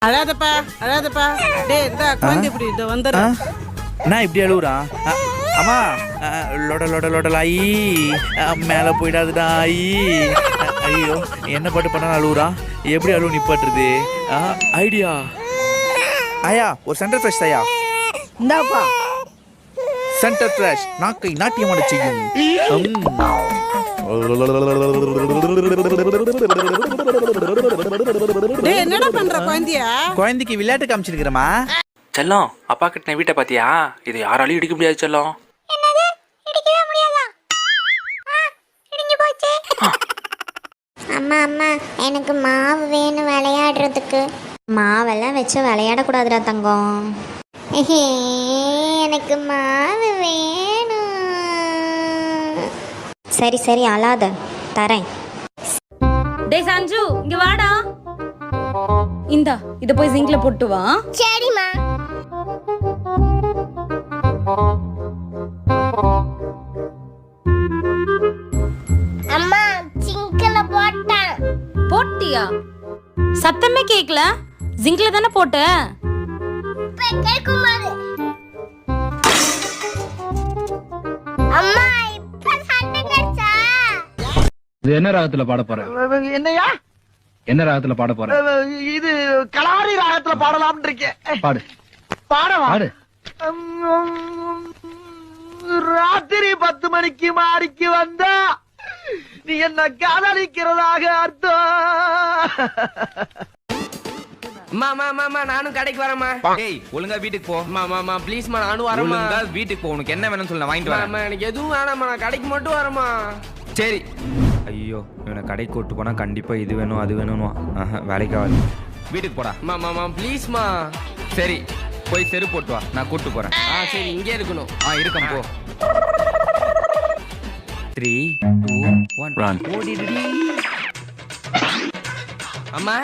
அழாதப்பா அழாதப்பா. டேய் இந்த குழந்தை இப்படி இந்த வந்துரு. நான் இப்படி அழுகுறான். அம்மா லொட லொட லொடலாயி மேலே போயிடாதுடா ஆயி. ஐயோ என்ன பாட்டு பண்ணாலும் அழுகுறான். எப்படி அழுவு நிப்பாட்டுறது? ஐடியா ஆயா, ஒரு சென்டர் ஃப்ரெஷ் ஐயா. இந்தாப்பா சென்டர் ஃப்ரெஷ் நாக்கை நாட்டியமாட செய்யும். டேய் என்னடா பண்ற குழந்தையா? குழந்தைக்கு விளையாட்டு காமிச்சிருக்கிறமா. செல்லம், அப்பா கிட்ட வீட்டை பாத்தியா? இது யாராலையும் இடிக்க முடியாது செல்லம். அம்மா அம்மா எனக்கு மாவு வேணும் விளையாடுறதுக்கு. மாவெல்லாம் வச்சு விளையாடக்கூடாதுடா தங்கம். எனக்கு மாவு வேணும். சரி சரி அழாத, தரேன். டேய் சஞ்சு இங்க வாடா. இந்தா இத போய் சிங்க்ல போட்டு வா. சரிம்மா. அம்மா சிங்க்ல போட்டேன். போட்டியா? சத்தமே கேக்கல. சிங்க்ல தானே போட்ட. கேக்குமாரு. அம்மா இப்ப சண்டை கச்சா. இது என்ன ராகத்துல பாட போற? என்னையா? என்ன ராகத்துல பாட போற? இது கலாரி ராகத்துல பாடலாம்னு இருக்கேன். பாடு. பாடவா? பாடு. ராத்திரி 10 மணிக்கு மாடிக்கு வந்தா நீ என்ன காதலிக்கிறதாக அர்த்தம். மாமா நானும் கடைக்கு வரேம்மா. ஏய் ஒழுங்கா வீட்டுக்கு போ. மாமா ப்ளீஸ்மா நானும் வரேம்மா. ஒழுங்கா வீட்டுக்கு போ. உனக்கு என்ன வேணும்னு சொல்ல வாங்கிட்டு வரேன். மாமா எனக்கு எதுவும் வேணாம்மா, நான் கடைக்கு மட்டும் வரேம்மா. சரி. ஐயோ இவனை கடைக்கு கூட்டு போனா கண்டிப்பா இது வேணும் அது வேணும்னு வேலைக்கு ஆகாது. வீட்டுக்கு போடா. மாமா ப்ளீஸ்மா. சரி போய் செருப்பு போட்டு வா, நான் கூட்டு போறேன். சரி இங்கே இருக்கணும். இருக்கேன் போ. 3 2 1 ரன். ஓடிடுடி. அம்மா